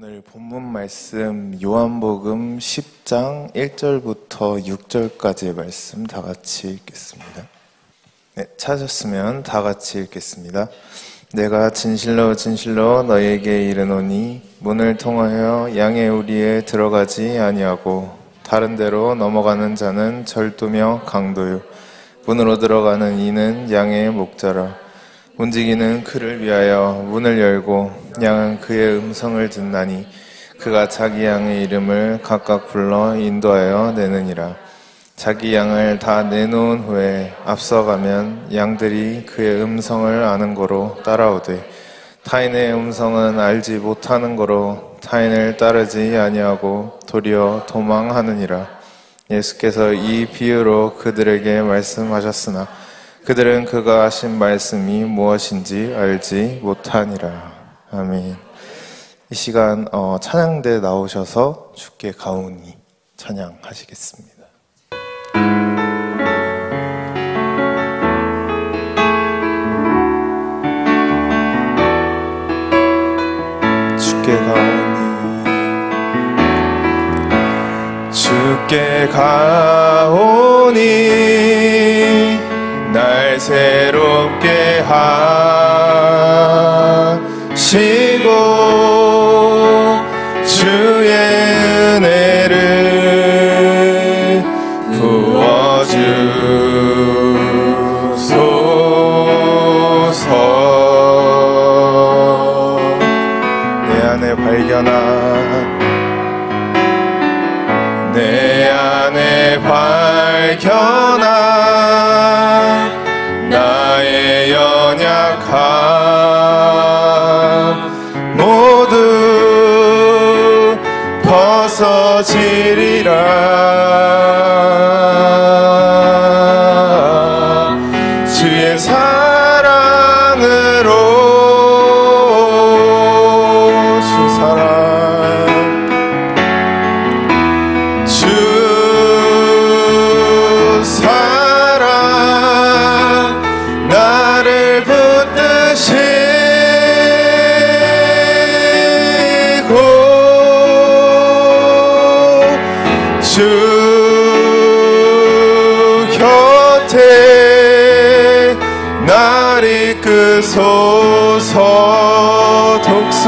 오늘 본문 말씀 요한복음 10장 1절부터 6절까지의 말씀 다 같이 읽겠습니다. 네, 찾았으면 다 같이 읽겠습니다. 내가 진실로 진실로 너희에게 이르노니 문을 통하여 양의 우리에 들어가지 아니하고 다른 데로 넘어가는 자는 절도며 강도요 문으로 들어가는 이는 양의 목자라. 움직이는 그를 위하여 문을 열고 양은 그의 음성을 듣나니 그가 자기 양의 이름을 각각 불러 인도하여 내느니라. 자기 양을 다 내놓은 후에 앞서가면 양들이 그의 음성을 아는 거로 따라오되 타인의 음성은 알지 못하는 거로 타인을 따르지 아니하고 도리어 도망하느니라. 예수께서 이 비유로 그들에게 말씀하셨으나 그들은 그가 하신 말씀이 무엇인지 알지 못하니라. 아멘. 이 시간 찬양대 나오셔서 주께 가오니 찬양하시겠습니다. 주께 가오니 주께 가오니 날 새롭게 하시고 주의 은혜를 부어주소서. 내 안에 발견한 나의 연약함 모두 벗어지리라. 주의 사랑으로 주 사랑 이끄소서. 독수리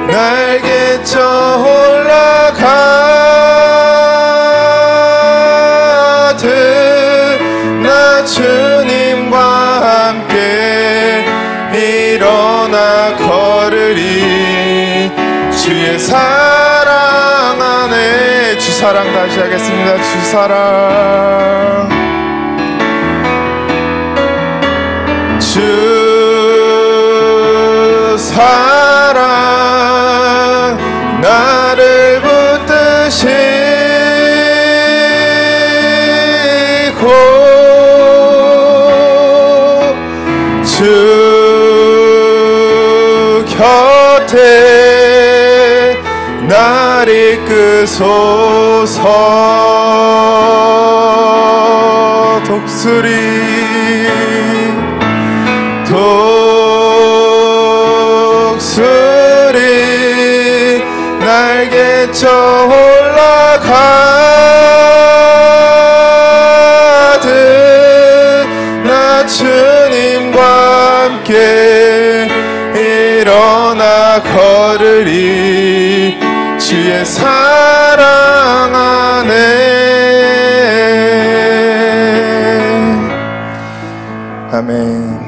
날개쳐 올라가듯 나 주님과 함께 일어나 걸으리. 주의 사랑 안에 주 사랑 다시 하겠습니다. 주 사랑 주 사랑 나를 붙드시고 주 곁에 날 이끄소서. 독수리 날개쳐 올라가듯 나 주님과 함께 일어나 걸으리. 주의 사랑 안에. 아멘.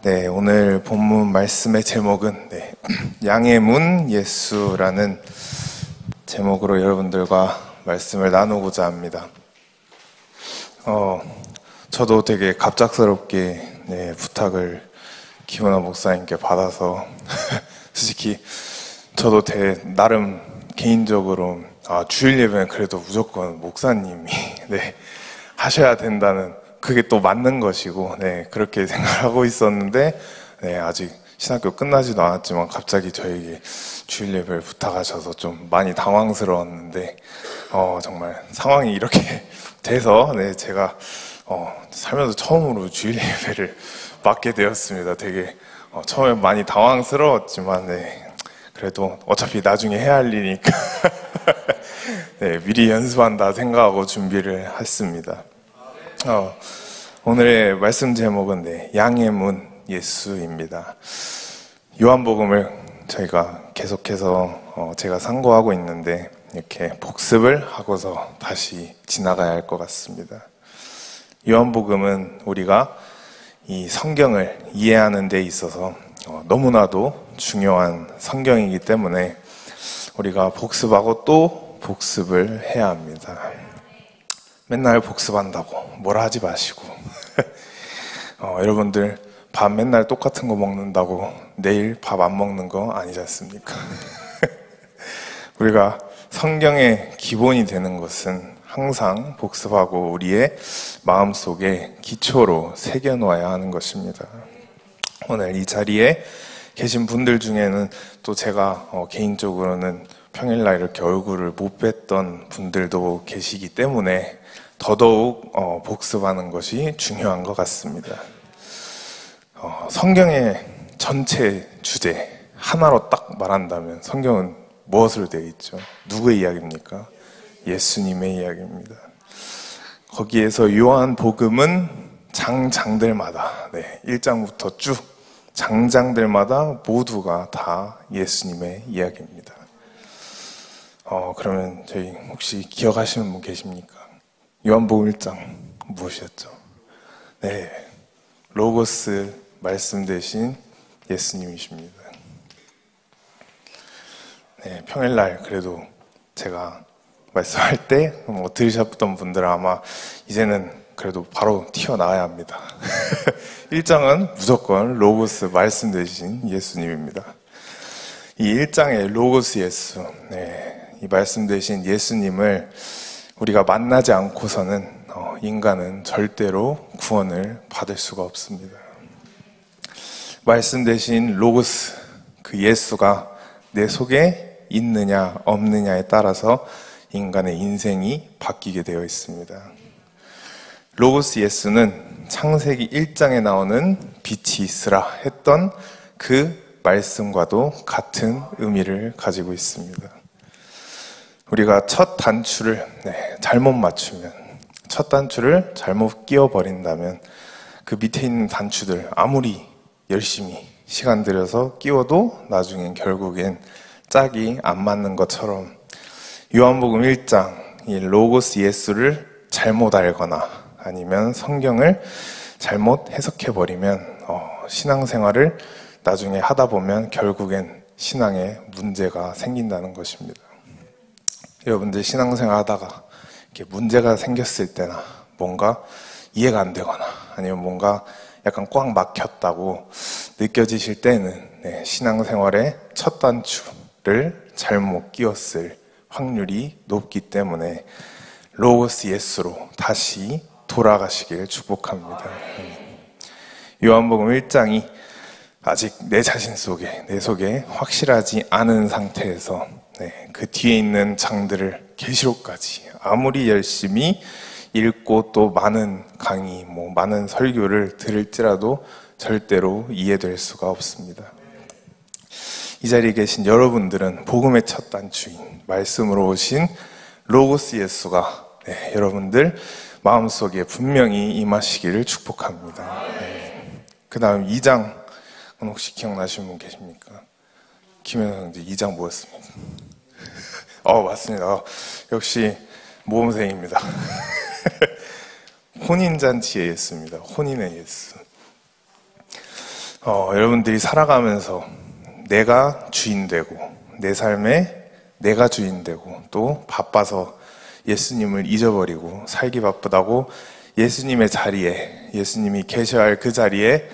네, 오늘 본문 말씀의 제목은 양의 문 예수라는 제목으로 여러분들과 말씀을 나누고자 합니다. 저도 되게 갑작스럽게 부탁을 김원아 목사님께 받아서 솔직히 저도 나름 개인적으로 주일 예배는 그래도 무조건 목사님이 하셔야 된다는, 그게 또 맞는 것이고 그렇게 생각하고 있었는데 아직 신학교 끝나지도 않았지만 갑자기 저에게 주일 예배를 부탁하셔서 좀 많이 당황스러웠는데 정말 상황이 이렇게 돼서 제가 살면서 처음으로 주일 예배를 맡게 되었습니다. 되게 처음에 많이 당황스러웠지만 그래도 어차피 나중에 해야 할 일이니까 미리 연습한다 생각하고 준비를 했습니다. 오늘의 말씀 제목은 양의 문 예수입니다. 요한복음을 저희가 계속해서 제가 상고하고 있는데 이렇게 복습을 하고서 다시 지나가야 할 것 같습니다. 요한복음은 우리가 이 성경을 이해하는 데 있어서 너무나도 중요한 성경이기 때문에 우리가 복습하고 또 복습을 해야 합니다. 맨날 복습한다고 뭐라 하지 마시고 여러분들 밥 맨날 똑같은 거 먹는다고 내일 밥 안 먹는 거 아니지 않습니까? 우리가 성경의 기본이 되는 것은 항상 복습하고 우리의 마음속에 기초로 새겨놓아야 하는 것입니다. 오늘 이 자리에 계신 분들 중에는 또 제가 개인적으로는 평일날 이렇게 얼굴을 못 뵀던 분들도 계시기 때문에 더더욱 복습하는 것이 중요한 것 같습니다. 성경의 전체 주제 하나로 딱 말한다면 성경은 무엇으로 되어 있죠? 누구의 이야기입니까? 예수님의 이야기입니다. 거기에서 요한복음은 장들마다 1장부터 쭉 장들마다 모두가 다 예수님의 이야기입니다. 그러면 저희 혹시 기억하시는 분 계십니까? 요한복음 1장 무엇이었죠? 로고스 말씀 되신 예수님이십니다. 평일날 그래도 제가 말씀할 때 들으셨던 분들은 아마 이제는 그래도 바로 튀어나와야 합니다. 1장은 무조건 로고스 말씀 되신 예수님입니다. 이 1장의 로고스 예수, 이 말씀 되신 예수님을 우리가 만나지 않고서는 인간은 절대로 구원을 받을 수가 없습니다. 말씀 되신 로고스, 그 예수가 내 속에 있느냐 없느냐에 따라서 인간의 인생이 바뀌게 되어 있습니다. 로고스 예수는 창세기 1장에 나오는 빛이 있으라 했던 그 말씀과도 같은 의미를 가지고 있습니다. 우리가 첫 단추를 잘못 맞추면, 첫 단추를 잘못 끼워버린다면 그 밑에 있는 단추들 아무리 열심히 시간 들여서 끼워도 나중엔 결국엔 짝이 안 맞는 것처럼 요한복음 1장 이 로고스 예수를 잘못 알거나 아니면 성경을 잘못 해석해버리면 신앙생활을 나중에 하다 보면 결국엔 신앙에 문제가 생긴다는 것입니다. 여러분들 신앙생활 하다가 이렇게 문제가 생겼을 때나 뭔가 이해가 안 되거나 아니면 뭔가 약간 꽉 막혔다고 느껴지실 때는 신앙생활의 첫 단추를 잘못 끼웠을 확률이 높기 때문에 로고스 예수로 다시 돌아가시길 축복합니다. 요한복음 1장이 아직 내 자신 속에, 내 속에 확실하지 않은 상태에서 그 뒤에 있는 장들을 계시록까지 아무리 열심히 읽고 또 많은 강의, 많은 설교를 들을지라도 절대로 이해될 수가 없습니다. 이 자리에 계신 여러분들은 복음의 첫 단추인 말씀으로 오신 로고스 예수가 여러분들 마음속에 분명히 임하시기를 축복합니다. 그 다음 2장 혹시 기억나시는 분 계십니까? 김현성 형제 2장 뭐였습니까? 맞습니다. 역시 모범생입니다. 혼인잔치의 예수입니다. 혼인의 예수. 여러분들이 살아가면서 내가 주인 되고 내 삶에 내가 주인 되고 또 바빠서 예수님을 잊어버리고 살기 바쁘다고 예수님의 자리에, 예수님이 계셔야 할 그 자리에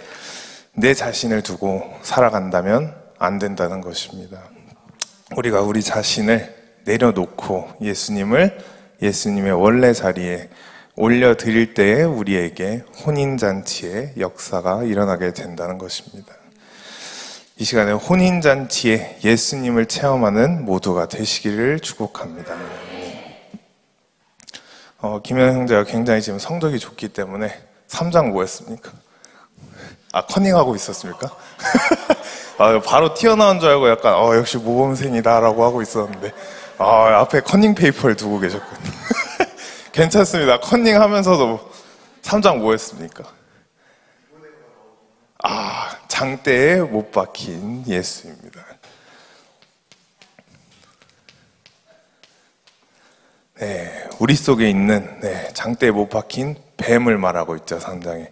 내 자신을 두고 살아간다면 안 된다는 것입니다. 우리가 우리 자신을 내려놓고 예수님의 원래 자리에 올려드릴 때에 우리에게 혼인잔치의 역사가 일어나게 된다는 것입니다. 이 시간에 혼인잔치에 예수님을 체험하는 모두가 되시기를 축복합니다. 김현 형제가 굉장히 지금 성적이 좋기 때문에 3장 뭐였습니까? 커닝하고 있었습니까? 바로 튀어나온 줄 알고 약간 역시 모범생이다 라고 하고 있었는데 앞에 커닝 페이퍼를 두고 계셨거든요. 괜찮습니다. 커닝 하면서도 3장 뭐였습니까? 장대에 못 박힌 예수입니다. 네, 우리 속에 있는 장대에 못 박힌 뱀을 말하고 있죠, 상장에.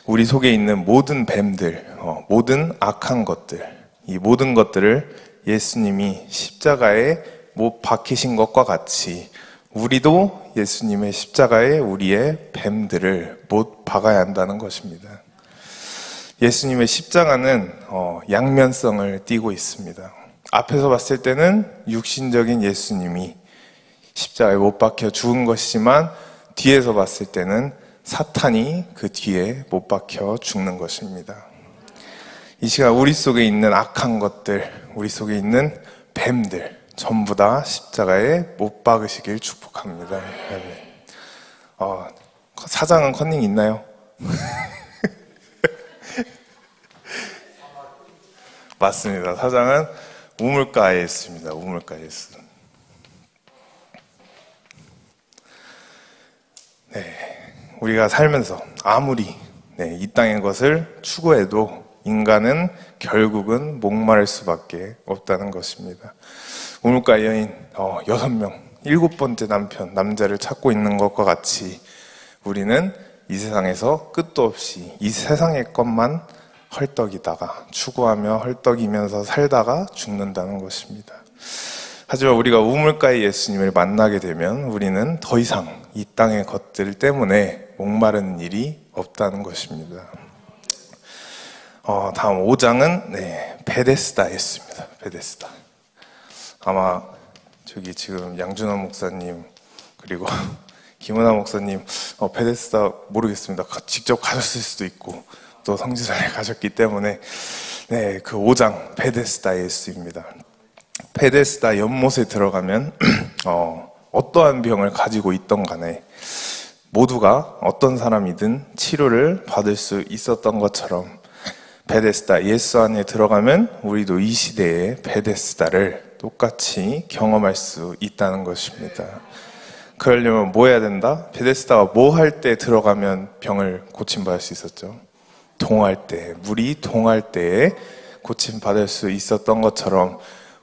우리 속에 있는 모든 뱀들, 모든 악한 것들, 이 모든 것들을 예수님이 십자가에 못 박히신 것과 같이 우리도 예수님의 십자가에 우리의 뱀들을 못 박아야 한다는 것입니다. 예수님의 십자가는 양면성을 띠고 있습니다. 앞에서 봤을 때는 육신적인 예수님이 십자가에 못 박혀 죽은 것이지만 뒤에서 봤을 때는 사탄이 그 뒤에 못 박혀 죽는 것입니다. 이 시간 우리 속에 있는 악한 것들, 우리 속에 있는 뱀들 전부 다 십자가에 못 박으시길 축복합니다. 사장은 컨닝 있나요? 맞습니다. 사장은 우물가에 있습니다. 우물가에 있습니다. 우리가 살면서 아무리 이 땅의 것을 추구해도 인간은 결국은 목마를 수밖에 없다는 것입니다. 우물가 여인 6명, 7번째 남자를 찾고 있는 것과 같이 우리는 이 세상에서 끝도 없이 이 세상의 것만 헐떡이다가 추구하며 헐떡이면서 살다가 죽는다는 것입니다. 하지만 우리가 우물가의 예수님을 만나게 되면 우리는 더 이상 이 땅의 것들 때문에 목마른 일이 없다는 것입니다. 다음 5장은 베데스다였습니다. 베데스다. 아마 저기 지금 양준원 목사님 그리고 김은하 목사님 베데스다 모르겠습니다. 직접 가셨을 수도 있고 또 성지순례 가셨기 때문에 그 5장 베데스다 예수입니다. 베데스다 연못에 들어가면 어떠한 병을 가지고 있던 간에 모두가 어떤 사람이든 치료를 받을 수 있었던 것처럼 베데스다 예수 안에 들어가면 우리도 이 시대의 베데스다를 똑같이 경험할 수 있다는 것입니다. 그러려면 뭐 해야 된다? 베데스다가 뭐 할 때 들어가면 병을 고침받을 수 있었죠? 동할 때, 물이 동할 때에 고침받을 수 있었던 것처럼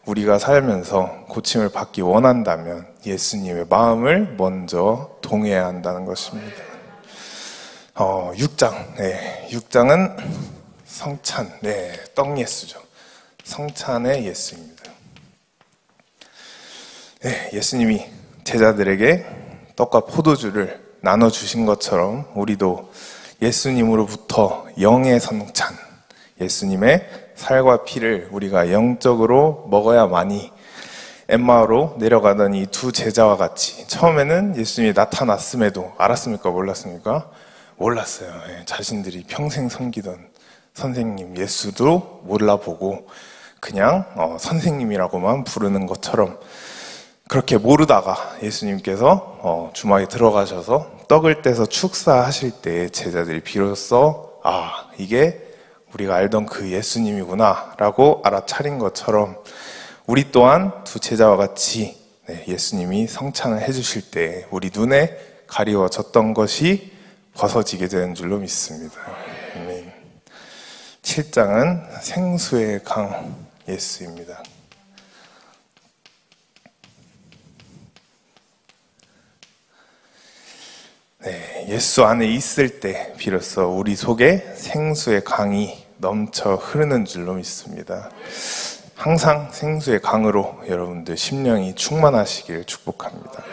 우리가 살면서 고침을 받기 원한다면 예수님의 마음을 먼저 동해야 한다는 것입니다. 6장, 6장은 성찬, 떡 예수죠. 성찬의 예수입니다. 예수님이 제자들에게 떡과 포도주를 나눠주신 것처럼 우리도 예수님으로부터 영의 성찬, 예수님의 살과 피를 우리가 영적으로 먹어야만이 엠마오로 내려가던 이 두 제자와 같이 처음에는 예수님이 나타났음에도 알았습니까? 몰랐습니까? 몰랐어요. 자신들이 평생 섬기던 선생님 예수도 몰라보고 그냥 선생님이라고만 부르는 것처럼 그렇게 모르다가 예수님께서 주막에 들어가셔서 떡을 떼서 축사하실 때 제자들이 비로소 이게 우리가 알던 그 예수님이구나 라고 알아차린 것처럼 우리 또한 두 제자와 같이 예수님이 성찬을 해주실 때 우리 눈에 가리워졌던 것이 벗어지게 되는 줄로 믿습니다. 7장은 생수의 강 예수입니다. 예수 안에 있을 때 비로소 우리 속에 생수의 강이 넘쳐 흐르는 줄로 믿습니다. 항상 생수의 강으로 여러분들 심령이 충만하시길 축복합니다.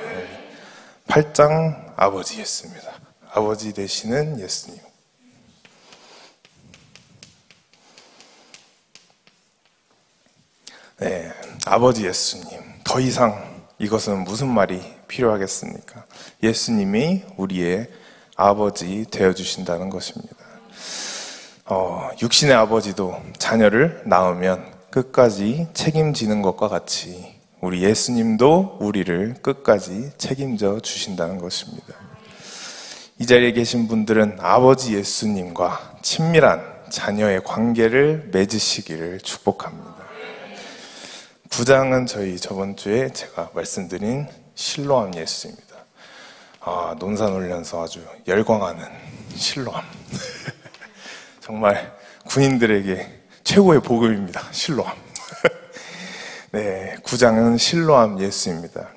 8장 아버지 예수입니다. 아버지 되시는 예수님. 아버지 예수님. 더 이상 이것은 무슨 말이 필요하겠습니까? 예수님이 우리의 아버지 되어주신다는 것입니다. 육신의 아버지도 자녀를 낳으면 끝까지 책임지는 것과 같이 우리 예수님도 우리를 끝까지 책임져 주신다는 것입니다. 이 자리에 계신 분들은 아버지 예수님과 친밀한 자녀의 관계를 맺으시기를 축복합니다. 9장은 저희 저번 주에 제가 말씀드린 실로암 예수입니다. 논산훈련소 아주 열광하는 실로암. 정말 군인들에게 최고의 복음입니다. 실로암. 네, 9장은 실로암 예수입니다.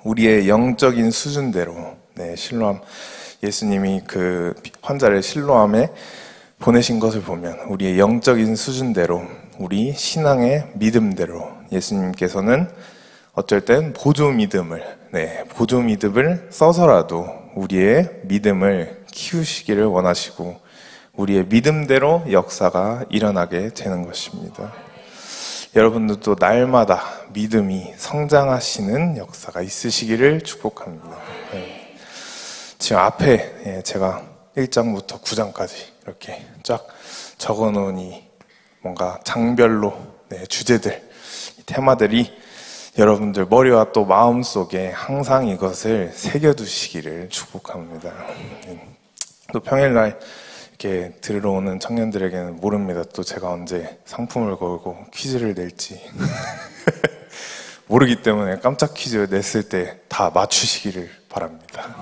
우리의 영적인 수준대로, 실로암 예수님이 그 환자를 실로암에 보내신 것을 보면 우리의 영적인 수준대로, 우리 신앙의 믿음대로 예수님께서는 어쩔 땐 보조 믿음을 써서라도 우리의 믿음을 키우시기를 원하시고 우리의 믿음대로 역사가 일어나게 되는 것입니다. 여러분들도 날마다 믿음이 성장하시는 역사가 있으시기를 축복합니다. 지금 앞에 제가 1장부터 9장까지 이렇게 쫙 적어놓으니 뭔가 장별로 주제들, 테마들이 여러분들 머리와 또 마음속에 항상 이것을 새겨두시기를 축복합니다. 또 평일날 이렇게 들으러 오는 청년들에게는 모릅니다. 또 제가 언제 상품을 걸고 퀴즈를 낼지 모르기 때문에 깜짝 퀴즈 냈을 때 다 맞추시기를 바랍니다.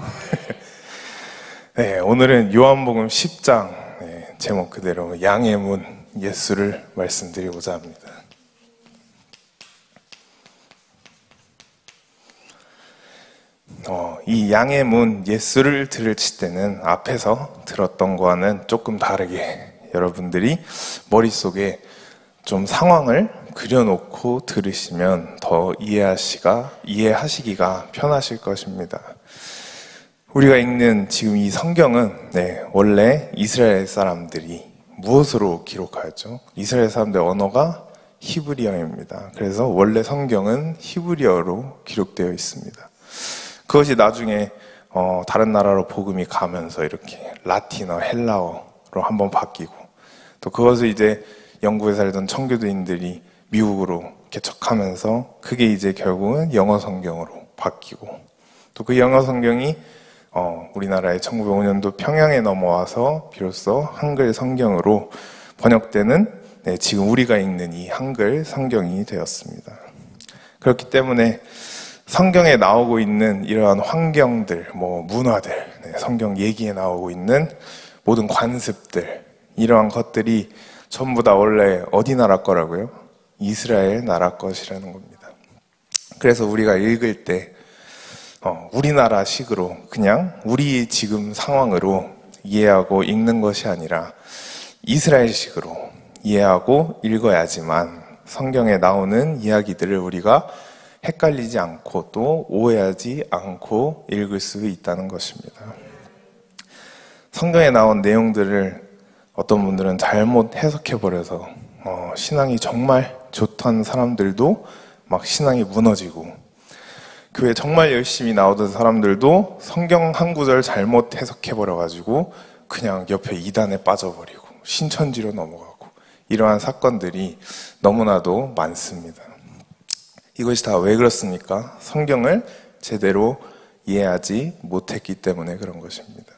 네, 오늘은 요한복음 10장 제목 그대로 양의 문 예수를 말씀드리고자 합니다. 이 양의 문 예수를 들을 때는 앞에서 들었던 거와는 조금 다르게 여러분들이 머릿속에 좀 상황을 그려놓고 들으시면 더 이해하시기가 편하실 것입니다. 우리가 읽는 지금 이 성경은 원래 이스라엘 사람들이 무엇으로 기록하였죠? 이스라엘 사람들 언어가 히브리어입니다. 그래서 원래 성경은 히브리어로 기록되어 있습니다. 그것이 나중에 다른 나라로 복음이 가면서 이렇게 라틴어, 헬라어로 한번 바뀌고, 또 그것을 이제 영국에 살던 청교도인들이 미국으로 개척하면서 그게 이제 결국은 영어 성경으로 바뀌고, 또 그 영어 성경이 우리나라의 1905년도 평양에 넘어와서 비로소 한글 성경으로 번역되는 지금 우리가 읽는 이 한글 성경이 되었습니다. 그렇기 때문에 성경에 나오고 있는 이러한 환경들, 문화들, 성경 얘기에 나오고 있는 모든 관습들, 이러한 것들이 전부 다 원래 어디 나라 거라고요? 이스라엘 나라 것이라는 겁니다. 그래서 우리가 읽을 때 우리나라식으로 그냥 우리 지금 상황으로 이해하고 읽는 것이 아니라 이스라엘식으로 이해하고 읽어야지만 성경에 나오는 이야기들을 우리가 헷갈리지 않고 또 오해하지 않고 읽을 수 있다는 것입니다. 성경에 나온 내용들을 어떤 분들은 잘못 해석해버려서 신앙이 정말 좋던 사람들도 막 신앙이 무너지고, 교회 정말 열심히 나오던 사람들도 성경 한 구절 잘못 해석해버려가지고 그냥 옆에 이단에 빠져버리고 신천지로 넘어가고, 이러한 사건들이 너무나도 많습니다. 이것이 다 왜 그렇습니까? 성경을 제대로 이해하지 못했기 때문에 그런 것입니다.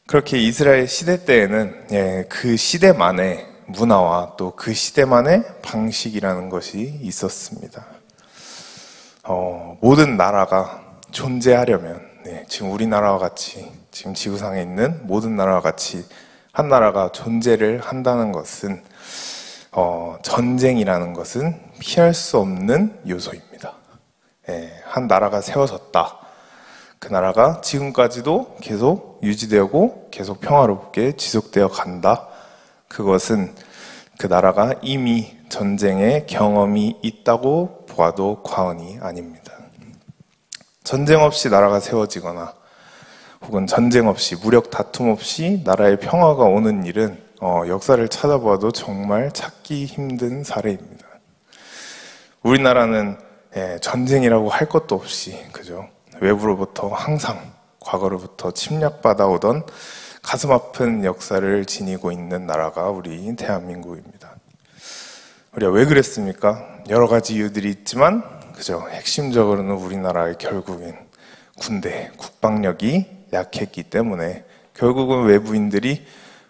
그렇게 이스라엘 시대 때에는 그 시대만의 문화와 또 그 시대만의 방식이라는 것이 있었습니다. 모든 나라가 존재하려면 지금 우리나라와 같이 지금 지구상에 있는 모든 나라와 같이 한 나라가 존재를 한다는 것은 전쟁이라는 것은 피할 수 없는 요소입니다. 한 나라가 세워졌다. 그 나라가 지금까지도 계속 유지되고 계속 평화롭게 지속되어 간다. 그것은 그 나라가 이미 전쟁의 경험이 있다고 보아도 과언이 아닙니다. 전쟁 없이 나라가 세워지거나 혹은 전쟁 없이, 무력 다툼 없이 나라의 평화가 오는 일은 역사를 찾아봐도 정말 찾기 힘든 사례입니다. 우리나라는 전쟁이라고 할 것도 없이, 그죠? 외부로부터 항상 과거로부터 침략받아오던 가슴 아픈 역사를 지니고 있는 나라가 우리 대한민국입니다. 우리가 왜 그랬습니까? 여러 가지 이유들이 있지만 그죠? 핵심적으로는 우리나라의 결국엔 군대, 국방력이 약했기 때문에 결국은 외부인들이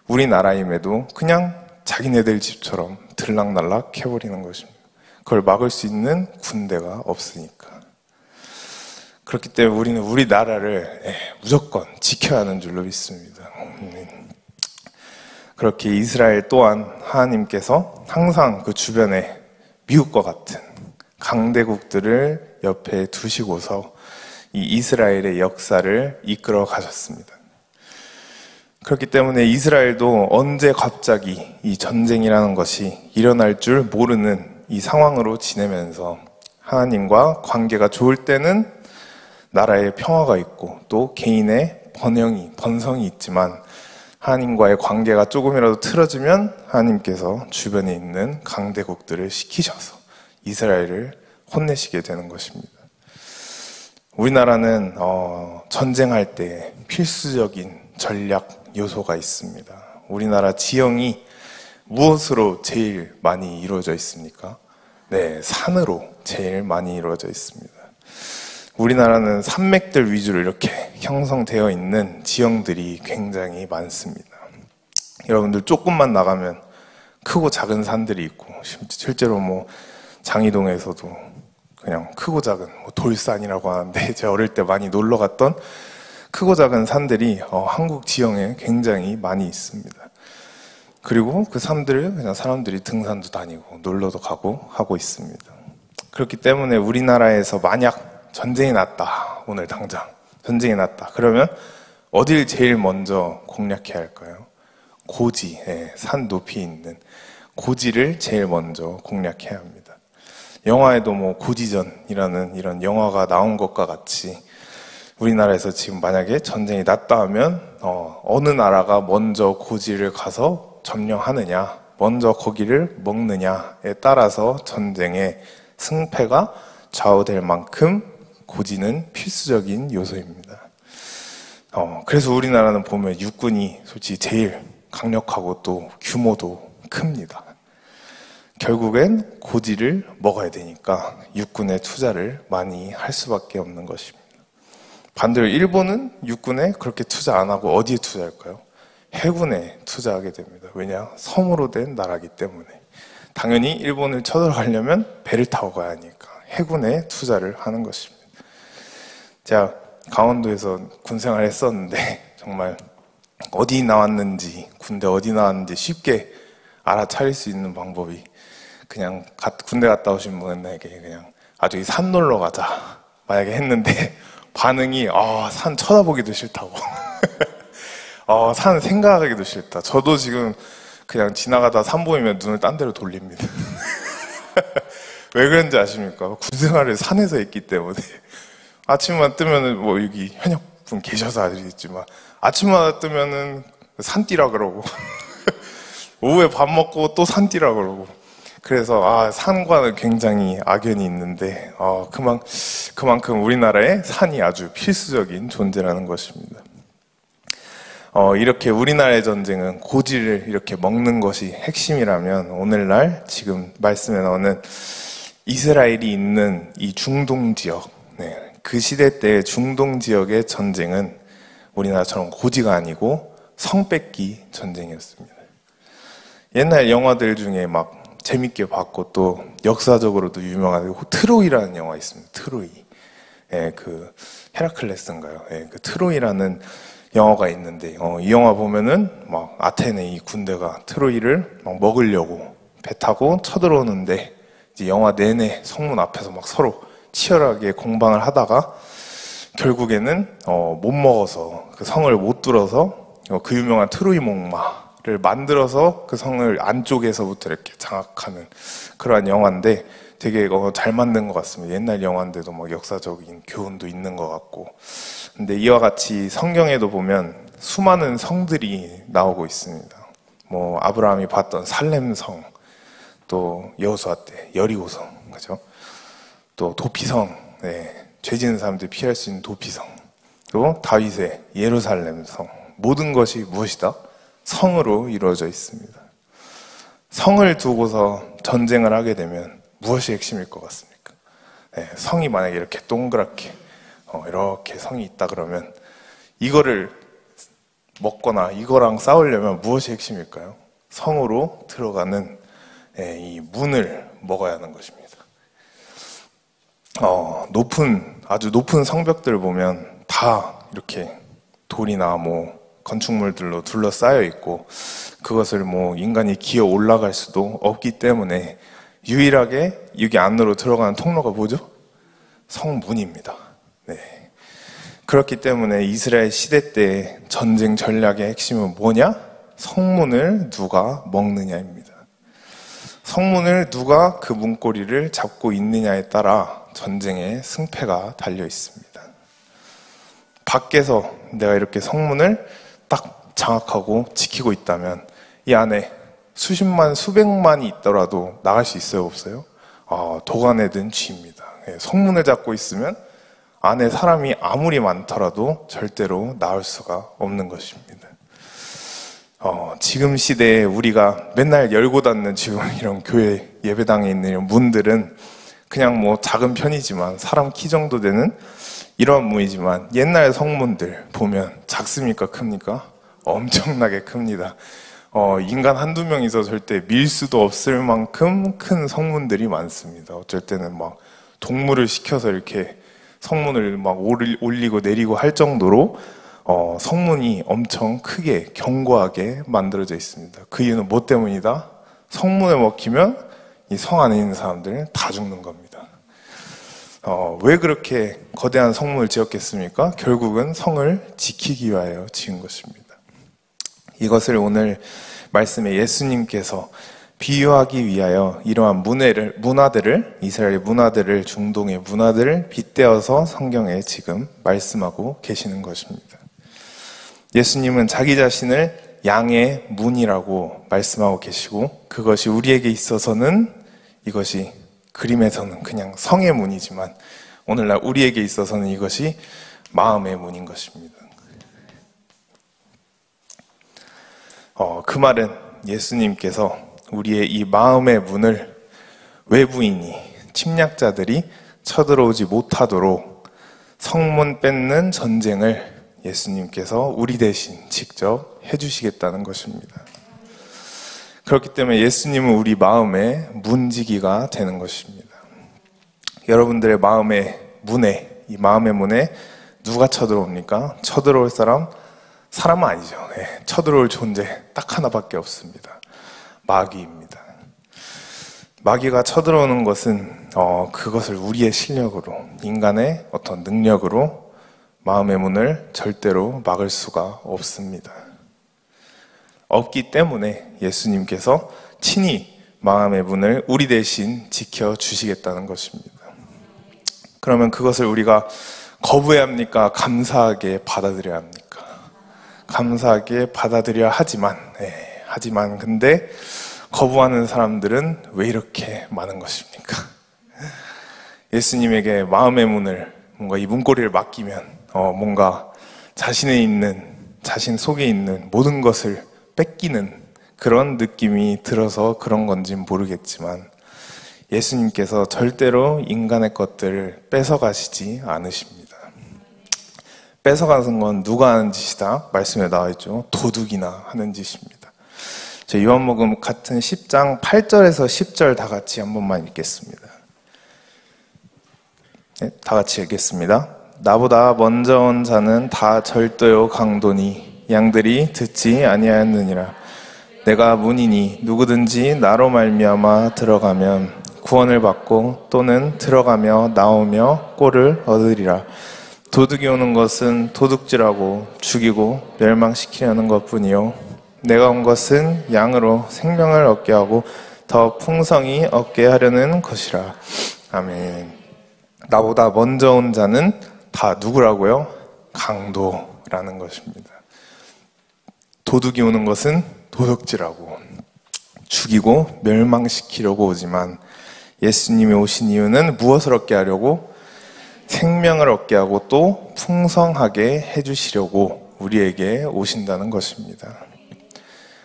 우리나라임에도 그냥 자기네들 집처럼 들락날락 해버리는 것입니다. 그걸 막을 수 있는 군대가 없으니까. 그렇기 때문에 우리는 우리나라를 무조건 지켜야 하는 줄로 믿습니다. 그렇게 이스라엘 또한 하나님께서 항상 그 주변에 미국과 같은 강대국들을 옆에 두시고서 이 이스라엘의 역사를 이끌어 가셨습니다. 그렇기 때문에 이스라엘도 언제 갑자기 이 전쟁이라는 것이 일어날 줄 모르는 이 상황으로 지내면서 하나님과 관계가 좋을 때는 나라의 평화가 있고 또 개인의 번성이 있지만 하나님과의 관계가 조금이라도 틀어지면 하나님께서 주변에 있는 강대국들을 시키셔서 이스라엘을 혼내시게 되는 것입니다. 우리나라는 전쟁할 때 필수적인 전략 요소가 있습니다. 우리나라 지형이 무엇으로 제일 많이 이루어져 있습니까? 네, 산으로 제일 많이 이루어져 있습니다. 우리나라는 산맥들 위주로 이렇게 형성되어 있는 지형들이 굉장히 많습니다. 여러분들 조금만 나가면 크고 작은 산들이 있고 실제로 뭐 장이동에서도 그냥 크고 작은 돌산이라고 하는데 제가 어릴 때 많이 놀러 갔던 크고 작은 산들이 한국 지형에 굉장히 많이 있습니다. 그리고 그 산들을 그냥 사람들이 등산도 다니고 놀러도 가고 하고 있습니다. 그렇기 때문에 우리나라에서 만약 전쟁이 났다, 오늘 당장 전쟁이 났다 그러면 어딜 제일 먼저 공략해야 할까요? 고지, 산 높이 있는 고지를 제일 먼저 공략해야 합니다. 영화에도 뭐 고지전이라는 이런 영화가 나온 것과 같이 우리나라에서 지금 만약에 전쟁이 났다 하면 어느 나라가 먼저 고지를 가서 점령하느냐, 먼저 거기를 먹느냐에 따라서 전쟁의 승패가 좌우될 만큼 고지는 필수적인 요소입니다. 그래서 우리나라는 보면 육군이 솔직히 제일 강력하고 또 규모도 큽니다. 결국엔 고지를 먹어야 되니까 육군에 투자를 많이 할 수밖에 없는 것입니다. 반대로 일본은 육군에 그렇게 투자 안 하고 어디에 투자할까요? 해군에 투자하게 됩니다. 왜냐? 섬으로 된 나라이기 때문에. 당연히 일본을 쳐들어가려면 배를 타고 가야 하니까 해군에 투자를 하는 것입니다. 제가 강원도에서 군생활을 했었는데 정말 어디 나왔는지, 군대 어디 나왔는지 쉽게 알아차릴 수 있는 방법이 그냥 군대 갔다 오신 분에게 그냥 아주 이 산 놀러 가자 만약에 했는데 반응이 산 쳐다보기도 싫다고 산 생각하기도 싫다. 저도 지금 그냥 지나가다 산 보이면 눈을 딴 데로 돌립니다. 왜 그런지 아십니까? 군생활을 산에서 했기 때문에 아침만 뜨면은 뭐 여기 현역분 계셔서 아시겠지만 아침마다 뜨면은 산 뛰라 그러고 오후에 밥 먹고 또 산 뛰라 그러고 그래서 산과는 굉장히 악연이 있는데 그만큼 우리나라에 산이 아주 필수적인 존재라는 것입니다. 이렇게 우리나라의 전쟁은 고지를 이렇게 먹는 것이 핵심이라면 오늘날 지금 말씀에 나오는 이스라엘이 있는 이 중동 지역, 그 시대 때 중동 지역의 전쟁은 우리나라처럼 고지가 아니고 성 뺏기 전쟁이었습니다. 옛날 영화들 중에 막 재밌게 봤고 또 역사적으로도 유명한 트로이라는 영화 있습니다. 트로이. 그 헤라클레스인가요? 그 트로이라는 영화가 있는데 이 영화 보면은 막 아테네 이 군대가 트로이를 막 먹으려고 배 타고 쳐들어오는데 이제 영화 내내 성문 앞에서 막 서로 치열하게 공방을 하다가 결국에는 못 먹어서 그 성을 못 뚫어서 그 유명한 트로이 목마를 만들어서 그 성을 안쪽에서부터 이렇게 장악하는 그러한 영화인데 되게 잘 만든 것 같습니다. 옛날 영화인데도 막 역사적인 교훈도 있는 것 같고. 근데 이와 같이 성경에도 보면 수많은 성들이 나오고 있습니다. 뭐 아브라함이 봤던 살렘성, 또 여호수아 때 여리고성, 그죠? 또 도피성, 죄 지은 사람들이 피할 수 있는 도피성, 또 다윗의 예루살렘성, 모든 것이 무엇이다? 성으로 이루어져 있습니다. 성을 두고서 전쟁을 하게 되면 무엇이 핵심일 것 같습니까? 네, 성이 만약에 이렇게 동그랗게 이렇게 성이 있다 그러면 이거를 먹거나 이거랑 싸우려면 무엇이 핵심일까요? 성으로 들어가는 이 문을 먹어야 하는 것입니다. 아주 높은 성벽들을 보면 다 이렇게 돌이나 건축물들로 둘러싸여 있고 그것을 인간이 기어 올라갈 수도 없기 때문에 유일하게 여기 안으로 들어가는 통로가 뭐죠? 성문입니다. 네. 그렇기 때문에 이스라엘 시대 때 전쟁 전략의 핵심은 뭐냐? 성문을 누가 먹느냐입니다. 성문을 누가 그 문고리를 잡고 있느냐에 따라 전쟁의 승패가 달려 있습니다. 밖에서 내가 이렇게 성문을 딱 장악하고 지키고 있다면 이 안에 수십만, 수백만이 있더라도 나갈 수 있어요, 없어요? 도간에 든 쥐입니다. 성문을 잡고 있으면 안에 사람이 아무리 많더라도 절대로 나올 수가 없는 것입니다. 지금 시대에 우리가 맨날 열고 닫는 지금 이런 교회 예배당에 있는 이런 문들은 그냥 작은 편이지만 사람 키 정도 되는 이런 문이지만 옛날 성문들 보면 작습니까? 큽니까? 엄청나게 큽니다. 인간 한두 명이서 절대 밀 수도 없을 만큼 큰 성문들이 많습니다. 어쩔 때는 동물을 시켜서 이렇게 성문을 올리고 내리고 할 정도로 성문이 엄청 크게 견고하게 만들어져 있습니다. 그 이유는 뭐 때문이다? 성문에 먹히면 이 성 안에 있는 사람들 다 죽는 겁니다. 왜 그렇게 거대한 성문을 지었겠습니까? 결국은 성을 지키기 위하여 지은 것입니다. 이것을 오늘 말씀에 예수님께서 비유하기 위하여 이러한 문화들을, 이스라엘 문화들을, 중동의 문화들을 빗대어서 성경에 지금 말씀하고 계시는 것입니다. 예수님은 자기 자신을 양의 문이라고 말씀하고 계시고 그것이 우리에게 있어서는 이것이 그림에서는 그냥 성의 문이지만 오늘날 우리에게 있어서는 이것이 마음의 문인 것입니다. 그 말은 예수님께서 우리의 이 마음의 문을 외부인이, 침략자들이 쳐들어오지 못하도록 성문 뺏는 전쟁을 예수님께서 우리 대신 직접 해주시겠다는 것입니다. 그렇기 때문에 예수님은 우리 마음의 문지기가 되는 것입니다. 여러분들의 마음의 문에, 이 마음의 문에 누가 쳐들어옵니까? 쳐들어올 사람은 아니죠. 쳐들어올 존재 딱 하나밖에 없습니다. 마귀입니다. 마귀가 쳐들어오는 것은 그것을 우리의 실력으로, 인간의 어떤 능력으로 마음의 문을 절대로 막을 수가 없습니다. 없기 때문에 예수님께서 친히 마음의 문을 우리 대신 지켜주시겠다는 것입니다. 그러면 그것을 우리가 거부해야 합니까? 감사하게 받아들여야 합니까? 감사하게 받아들여야 하지만 근데 거부하는 사람들은 왜 이렇게 많은 것입니까? 예수님에게 마음의 문을, 뭔가 이 문고리를 맡기면 뭔가 자신 속에 있는 모든 것을 뺏기는 그런 느낌이 들어서 그런 건지는 모르겠지만 예수님께서 절대로 인간의 것들을 뺏어가시지 않으십니다. 뺏어가는 건 누가 하는 짓이다? 말씀에 나와 있죠. 도둑이나 하는 짓입니다. 요한복음 같은 10장 8절에서 10절 다 같이 한 번만 읽겠습니다. 네, 다 같이 읽겠습니다. 나보다 먼저 온 자는 다 절도요 강도니 양들이 듣지 아니하였느니라. 내가 문이니 누구든지 나로 말미암아 들어가면 구원을 받고 또는 들어가며 나오며 꼴을 얻으리라. 도둑이 오는 것은 도둑질하고 죽이고 멸망시키려는 것뿐이요 내가 온 것은 양으로 생명을 얻게 하고 더 풍성히 얻게 하려는 것이라. 아멘. 나보다 먼저 온 자는 다 누구라고요? 강도라는 것입니다. 도둑이 오는 것은 도둑질하고 죽이고 멸망시키려고 오지만 예수님이 오신 이유는 무엇을 얻게 하려고? 생명을 얻게 하고 또 풍성하게 해주시려고 우리에게 오신다는 것입니다.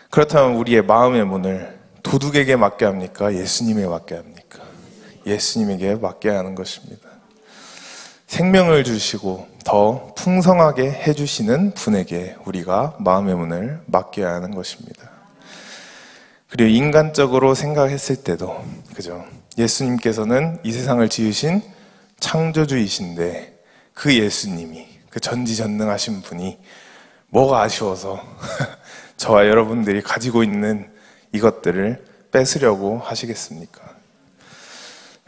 그렇다면 우리의 마음의 문을 도둑에게 맡겨야 합니까? 예수님에게 맡겨야 합니까? 예수님에게 맡겨야 하는 것입니다. 생명을 주시고 더 풍성하게 해주시는 분에게 우리가 마음의 문을 맡겨야 하는 것입니다. 그리고 인간적으로 생각했을 때도, 그죠? 예수님께서는 이 세상을 지으신 창조주이신데 그 예수님이, 그 전지전능하신 분이 뭐가 아쉬워서 저와 여러분들이 가지고 있는 이것들을 뺏으려고 하시겠습니까?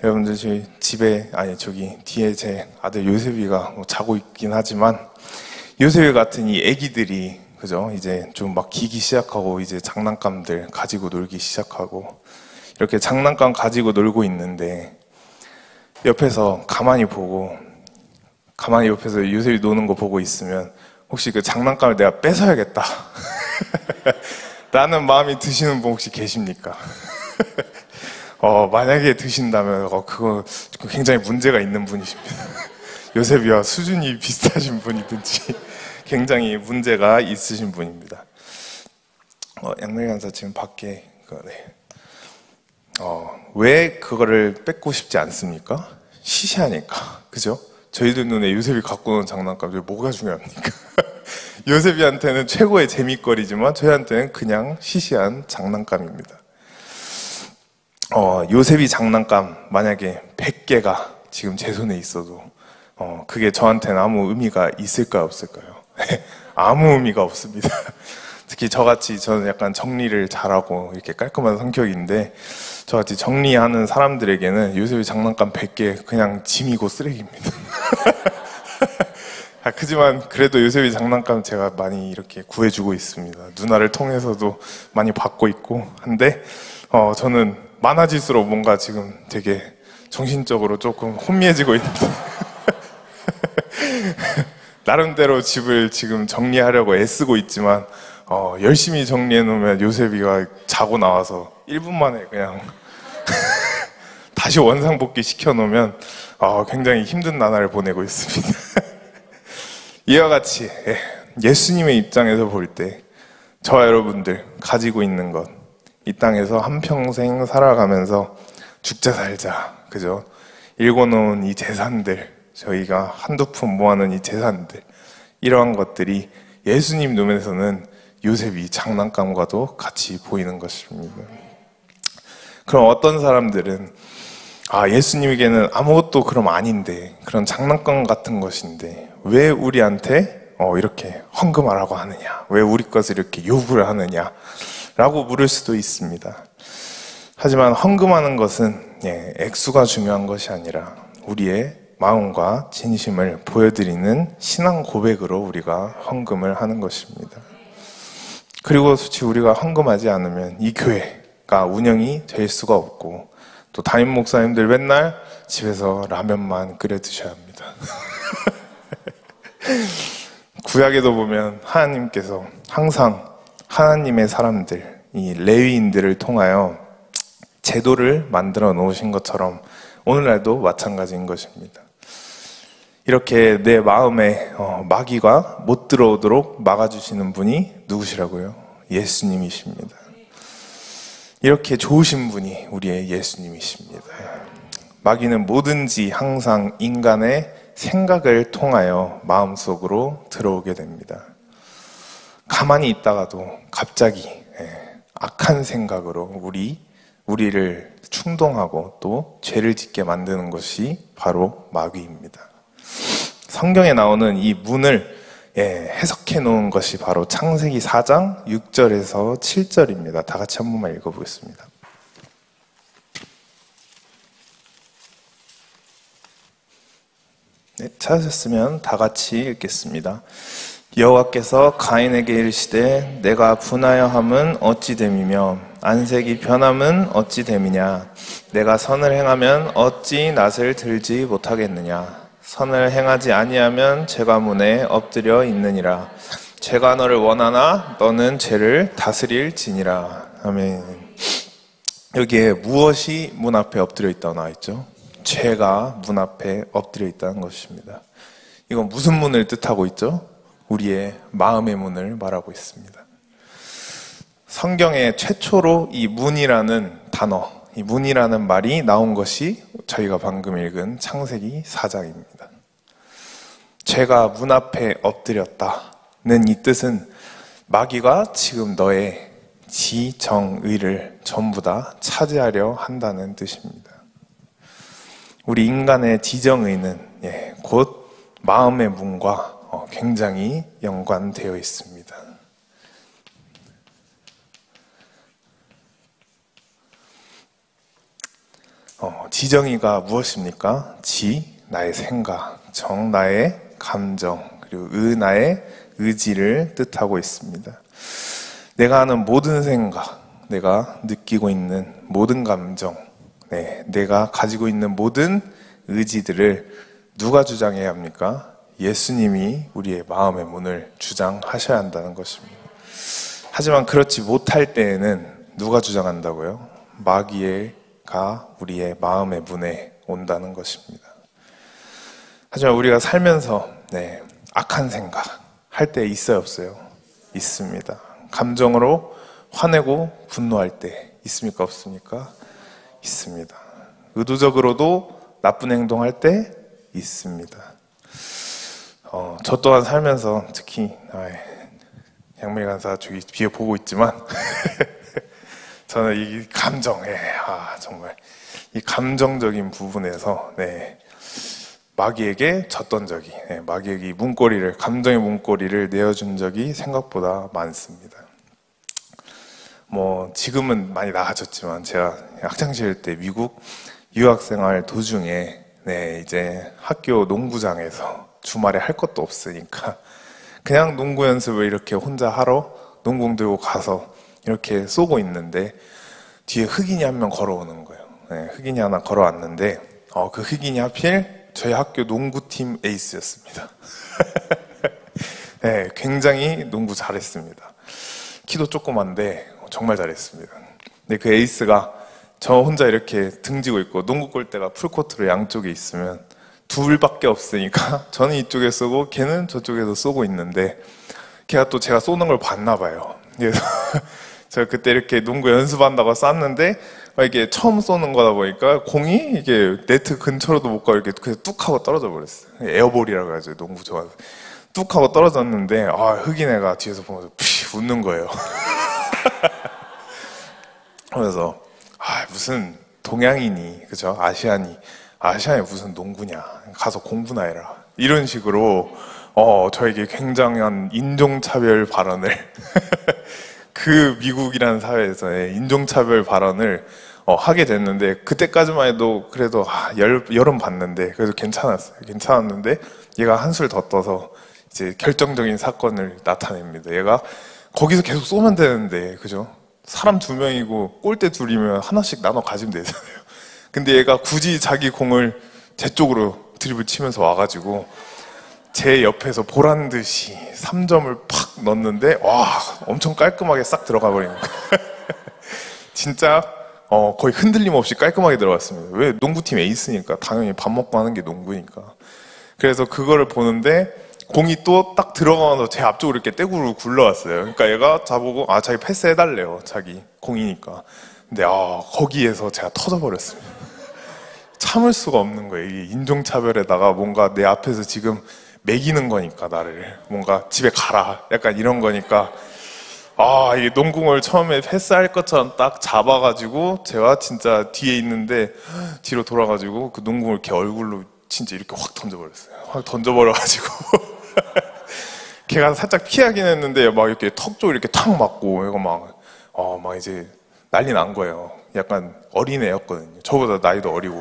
여러분들 저희 집에, 저기 뒤에 제 아들 요셉이가 자고 있긴 하지만 요셉이 같은 이 애기들이, 그죠? 이제 좀 막 기기 시작하고 이제 장난감들 가지고 놀기 시작하고 이렇게 장난감 가지고 놀고 있는데 옆에서 가만히 옆에서 요셉이 노는 거 보고 있으면 혹시 그 장난감을 내가 뺏어야겠다 라는 마음이 드시는 분 혹시 계십니까? 만약에 드신다면 그거 굉장히 문제가 있는 분이십니다. 요셉이와 수준이 비슷하신 분이든지 굉장히 문제가 있으신 분입니다. 양멜 강사 지금 밖에 왜 그거를 뺏고 싶지 않습니까? 시시하니까, 그죠? 저희들 눈에 요셉이 갖고 노는 장난감이 뭐가 중요합니까? 요셉이한테는 최고의 재미거리지만 저희한테는 그냥 시시한 장난감입니다. 요셉이 장난감 만약에 100개가 지금 제 손에 있어도 그게 저한테는 아무 의미가 있을까요, 없을까요? 아무 의미가 없습니다. 특히 저같이, 저는 약간 정리를 잘하고 이렇게 깔끔한 성격인데 저같이 정리하는 사람들에게는 요셉이 장난감 100개 그냥 짐이고 쓰레기입니다. 그지만 그래도 요셉이 장난감 제가 많이 이렇게 구해주고 있습니다. 누나를 통해서도 많이 받고 있고 한데 저는 많아질수록 뭔가 지금 되게 정신적으로 조금 혼미해지고 있는데 나름대로 집을 지금 정리하려고 애쓰고 있지만 열심히 정리해 놓으면 요셉이가 자고 나와서 1분 만에 그냥 다시 원상복귀 시켜 놓으면 굉장히 힘든 나날을 보내고 있습니다. 이와 같이 예수님의 입장에서 볼 때 저와 여러분들 가지고 있는 것, 이 땅에서 한평생 살아가면서 죽자 살자, 그죠? 읽어놓은 이 재산들, 저희가 한두 푼 모아놓은 이 재산들, 이러한 것들이 예수님 눈에서는 요셉이 장난감과도 같이 보이는 것입니다. 그럼 어떤 사람들은 예수님에게는 아무것도 그럼 아닌데, 그런 장난감 같은 것인데 왜 우리한테 이렇게 헌금하라고 하느냐, 왜 우리 것을 이렇게 요구를 하느냐 라고 물을 수도 있습니다. 하지만 헌금하는 것은 액수가 중요한 것이 아니라 우리의 마음과 진심을 보여드리는 신앙 고백으로 우리가 헌금을 하는 것입니다. 그리고 솔직히 우리가 헌금하지 않으면 이 교회가 운영이 될 수가 없고, 또 담임 목사님들 맨날 집에서 라면만 끓여 드셔야 합니다. 구약에도 보면 하나님께서 항상 하나님의 사람들, 이 레위인들을 통하여 제도를 만들어 놓으신 것처럼 오늘날도 마찬가지인 것입니다. 이렇게 내 마음에 마귀가 못 들어오도록 막아주시는 분이 누구시라고요? 예수님이십니다. 이렇게 좋으신 분이 우리의 예수님이십니다. 마귀는 뭐든지 항상 인간의 생각을 통하여 마음속으로 들어오게 됩니다. 가만히 있다가도 갑자기 악한 생각으로 우리를 충동하고 또 죄를 짓게 만드는 것이 바로 마귀입니다. 성경에 나오는 이 문을 해석해 놓은 것이 바로 창세기 4장 6절에서 7절입니다. 다 같이 한 번만 읽어보겠습니다. 찾으셨으면 다 같이 읽겠습니다. 여호와께서 가인에게 이르시되 내가 분하여 함은 어찌 됨이며 안색이 변함은 어찌 됨이냐. 내가 선을 행하면 어찌 낯을 들지 못하겠느냐. 선을 행하지 아니하면 죄가 문에 엎드려 있느니라. 죄가 너를 원하나 너는 죄를 다스릴지니라. 아멘. 여기에 무엇이 문 앞에 엎드려 있다고 나와 있죠? 죄가 문 앞에 엎드려 있다는 것입니다. 이건 무슨 문을 뜻하고 있죠? 우리의 마음의 문을 말하고 있습니다. 성경에 최초로 이 문이라는 단어, 이 문이라는 말이 나온 것이 저희가 방금 읽은 창세기 4장입니다. 죄가 문 앞에 엎드렸다는 이 뜻은 마귀가 지금 너의 지정의를 전부 다 차지하려 한다는 뜻입니다. 우리 인간의 지정의는 곧 마음의 문과 굉장히 연관되어 있습니다. 지정의가 무엇입니까? 지, 나의 생각, 정, 나의 감정, 그리고 의, 나의 의지를 뜻하고 있습니다. 내가 하는 모든 생각, 내가 느끼고 있는 모든 감정, 내가 가지고 있는 모든 의지들을 누가 주장해야 합니까? 예수님이 우리의 마음의 문을 주장하셔야 한다는 것입니다. 하지만 그렇지 못할 때에는 누가 주장한다고요? 마귀가 우리의 마음의 문에 온다는 것입니다. 하지만 우리가 살면서 악한 생각 할 때 있어요, 없어요? 있습니다. 감정으로 화내고 분노할 때 있습니까, 없습니까? 있습니다. 의도적으로도 나쁜 행동할 때 있습니다. 저 또한 살면서 특히 양밀 간사 저기 뒤에 보고 있지만 저는 이 감정에 정말 이 감정적인 부분에서 마귀에게 졌던 적이, 마귀에게 문고리를, 감정의 문고리를 내어준 적이 생각보다 많습니다. 지금은 많이 나아졌지만 제가 학창시절 때 미국 유학생활 도중에 이제 학교 농구장에서 주말에 할 것도 없으니까 그냥 농구 연습을 이렇게 혼자 하러 농공 들고 가서 이렇게 쏘고 있는데 뒤에 흑인이 한 명 걸어오는 거예요. 흑인이 하나 걸어왔는데 그 흑인이 하필 저희 학교 농구팀 에이스였습니다. 굉장히 농구 잘했습니다. 키도 조그만데 정말 잘했습니다. 근데 그 에이스가 저 혼자 이렇게 등지고 있고 농구 골대가 풀코트로 양쪽에 있으면 둘밖에 없으니까 저는 이쪽에 쏘고 걔는 저쪽에서 쏘고 있는데 걔가 또 제가 쏘는 걸 봤나 봐요. 그래서 제가 그때 이렇게 농구 연습한다고 쐈는데 이게 처음 쏘는 거다 보니까 공이 이게 네트 근처로도 못 가고 이렇게 그냥 뚝 하고 떨어져 버렸어요. 에어볼이라고 하죠. 농구 좋아해서. 뚝 하고 떨어졌는데 흑인 애가 뒤에서 보면서 웃는 거예요. 그래서 무슨 동양인이, 그죠? 아시아에 무슨 농구냐, 가서 공부나 해라, 이런 식으로 저에게 굉장한 인종차별 발언을 그 미국이라는 사회에서의 인종차별 발언을 하게 됐는데, 그때까지만 해도 그래도 여름 봤는데 그래도 괜찮았는데 얘가 한술 더 떠서 이제 결정적인 사건을 나타냅니다. 얘가 거기서 계속 쏘면 되는데, 그죠? 사람 2명이고 골대 2이면 하나씩 나눠 가지면 되잖아요. 근데 얘가 굳이 자기 공을 제 쪽으로 드리블 치면서 와가지고 제 옆에서 보란 듯이 3점을 팍 넣었는데 엄청 깔끔하게 싹 들어가 버린 거예요. 진짜 거의 흔들림 없이 깔끔하게 들어갔습니다. 왜? 농구팀 에이스니까 당연히 밥 먹고 하는 게 농구니까. 그래서 그거를 보는데 공이 또 딱 들어가면서 제 앞쪽으로 이렇게 떼구르 굴러왔어요. 그러니까 얘가 저보고 자기 패스해달래요. 자기 공이니까. 근데 거기에서 제가 터져버렸습니다. 참을 수가 없는 거예요. 이게 인종차별에다가 뭔가 내 앞에서 지금 매기는 거니까, 나를 뭔가 집에 가라 약간 이런 거니까 이게 농구공을 처음에 패스할 것처럼 딱 잡아가지고 제가 진짜 뒤에 있는데 뒤로 돌아가지고 그 농구공을 이렇게 얼굴로 진짜 이렇게 확 던져버렸어요. 확 던져버려가지고 걔가 살짝 피하긴 했는데 막 이렇게 턱 쪽 이렇게 탁 맞고 얘가 막 이제 난리 난 거예요. 약간 어린 애였거든요. 저보다 나이도 어리고.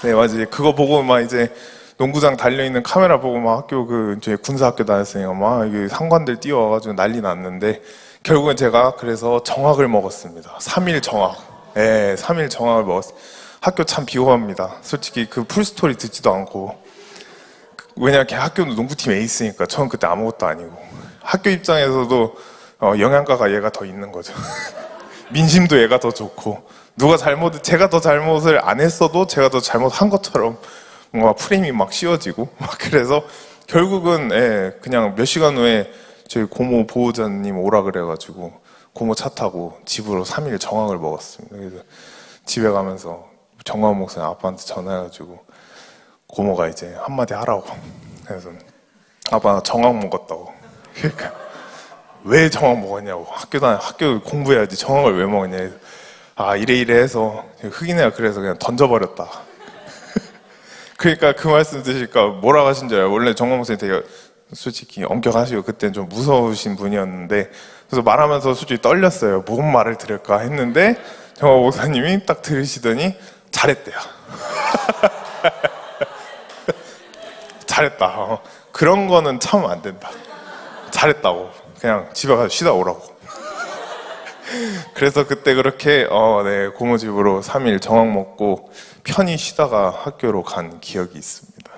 맞아요. 그거 보고 막 이제 농구장 달려있는 카메라 보고 막 학교 저희 군사학교 다녔으니까 막 이게 상관들 뛰어와가지고 난리 났는데, 결국은 제가 그래서 정학을 먹었습니다. 3일 정학. 3일 정학을 먹었어요. 학교 참 비호합니다. 솔직히 그 풀스토리 듣지도 않고. 왜냐면 걔 학교는 농구팀 에이스니까. 저는 그때 아무것도 아니고. 학교 입장에서도 영양가가 얘가 더 있는 거죠. 민심도 얘가 더 좋고, 제가 더 잘못을 안 했어도 제가 더 잘못한 것처럼 뭔가 프레임이 막 씌워지고 막. 그래서 결국은 그냥 몇 시간 후에 저희 고모 보호자님 오라 그래가지고 고모 차 타고 집으로 3일 정황을 먹었습니다. 그래서 집에 가면서 정광 목사님 아빠한테 전화해가지고 고모가 이제 한마디 하라고. 그래서 아빠 나 정황 먹었다고. 그러니까 왜 정황 먹었냐고. 학교 공부해야지 정황을 왜 먹었냐. 아 이래 해서 흑인애가 그래서 그냥 던져버렸다. 그러니까 그 말씀 드시니까 뭐라고 하신 줄 알아요? 원래 정광 목사님 되게 솔직히 엄격하시고 그때는 좀 무서우신 분이었는데 그래서 말하면서 솔직히 떨렸어요. 무슨 말을 들을까 했는데 정광 목사님이 딱 들으시더니 잘했대요. 잘했다. 그런 거는 참으면 안 된다. 잘했다고. 그냥 집에 가서 쉬다 오라고. 그래서 그때 그렇게 네, 고모 집으로 3일 정황 먹고 편히 쉬다가 학교로 간 기억이 있습니다.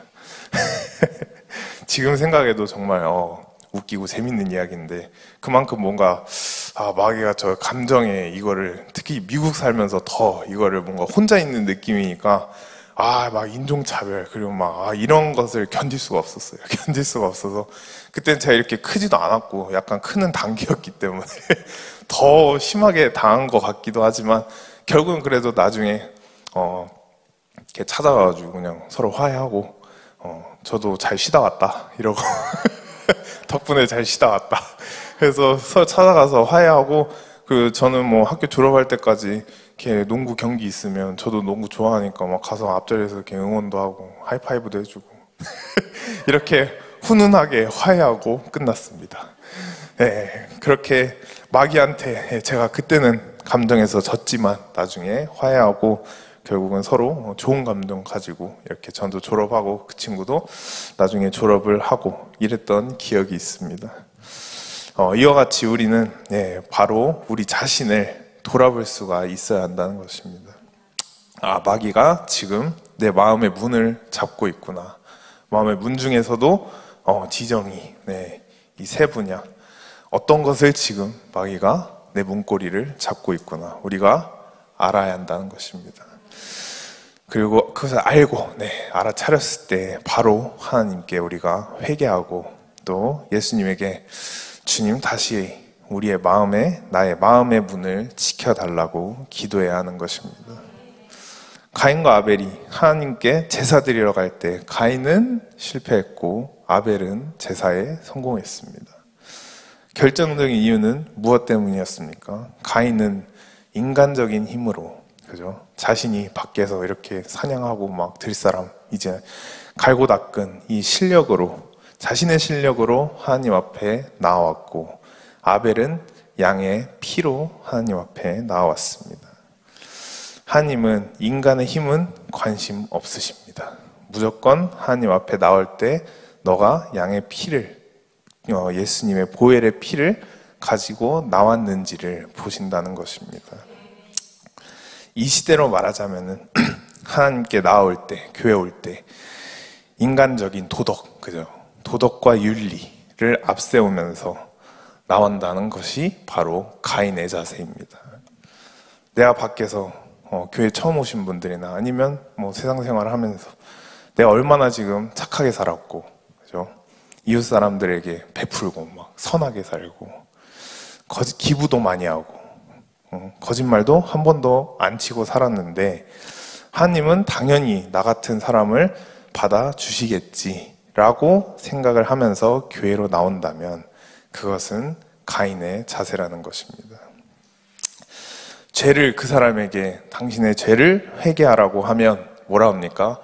지금 생각해도 정말 웃기고 재밌는 이야기인데 그만큼 뭔가 마귀가 저 감정에 이거를 특히 미국 살면서 더 이거를 뭔가 혼자 있는 느낌이니까 막 인종차별 그리고 막 이런 것을 견딜 수가 없었어요. 견딜 수가 없어서 그때는 제가 이렇게 크지도 않았고 약간 크는 단계였기 때문에 더 심하게 당한 것 같기도 하지만 결국은 그래도 나중에 이렇게 찾아가가지고 그냥 서로 화해하고 저도 잘 쉬다 왔다 이러고 덕분에 잘 쉬다 왔다. 그래서 서로 찾아가서 화해하고 저는 뭐 학교 졸업할 때까지 이렇게 농구 경기 있으면 저도 농구 좋아하니까 막 가서 앞자리에서 이렇게 응원도 하고 하이파이브도 해주고 이렇게 훈훈하게 화해하고 끝났습니다. 네, 그렇게 마귀한테 제가 그때는 감정에서 졌지만 나중에 화해하고 결국은 서로 좋은 감정 가지고 이렇게 전도 졸업하고 그 친구도 나중에 졸업을 하고 이랬던 기억이 있습니다. 이와 같이 우리는 바로 우리 자신을 돌아볼 수가 있어야 한다는 것입니다. 마귀가 지금 내 마음의 문을 잡고 있구나. 마음의 문 중에서도 지정이 이 세 분야 어떤 것을 지금 마귀가 내 문고리를 잡고 있구나. 우리가 알아야 한다는 것입니다. 그리고 그것을 알고 알아차렸을 때 바로 하나님께 우리가 회개하고 또 예수님에게 주님 다시 우리의 나의 마음의 문을 지켜달라고 기도해야 하는 것입니다. 가인과 아벨이 하나님께 제사 드리러 갈 때 가인은 실패했고 아벨은 제사에 성공했습니다. 결정적인 이유는 무엇 때문이었습니까? 가인은 인간적인 힘으로 그죠? 자신이 밖에서 이렇게 사냥하고 막 들 사람 이제 갈고 닦은 이 실력으로 자신의 실력으로 하나님 앞에 나왔고 아벨은 양의 피로 하나님 앞에 나왔습니다. 하나님은 인간의 힘은 관심 없으십니다. 무조건 하나님 앞에 나올 때 너가 양의 피를 예수님의 보혈의 피를 가지고 나왔는지를 보신다는 것입니다. 이 시대로 말하자면은 하나님께 나올 때, 교회 올 때 인간적인 도덕, 그죠? 도덕과 윤리를 앞세우면서 나온다는 것이 바로 가인의 자세입니다. 내가 밖에서 교회 처음 오신 분들이나 아니면 뭐 세상 생활을 하면서 내가 얼마나 지금 착하게 살았고, 그죠? 이웃 사람들에게 베풀고 막 선하게 살고 기부도 많이 하고 거짓말도 한 번도 안 치고 살았는데 하나님은 당연히 나 같은 사람을 받아주시겠지라고 생각을 하면서 교회로 나온다면 그것은 가인의 자세라는 것입니다. 죄를 그 사람에게 당신의 죄를 회개하라고 하면 뭐라 합니까?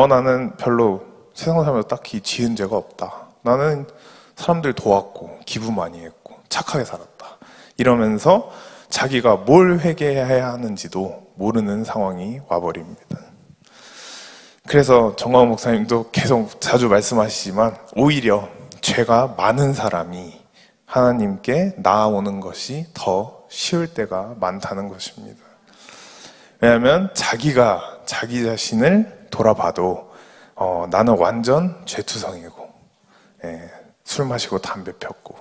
나는 별로 세상 살면서 딱히 지은 죄가 없다. 나는 사람들 도왔고 기부 많이 했고 착하게 살았다. 이러면서 자기가 뭘 회개해야 하는지도 모르는 상황이 와버립니다. 그래서 정광훈 목사님도 계속 자주 말씀하시지만 오히려 죄가 많은 사람이 하나님께 나아오는 것이 더 쉬울 때가 많다는 것입니다. 왜냐하면 자기가 자기 자신을 돌아봐도 나는 완전 죄투성이고 술 마시고 담배 폈고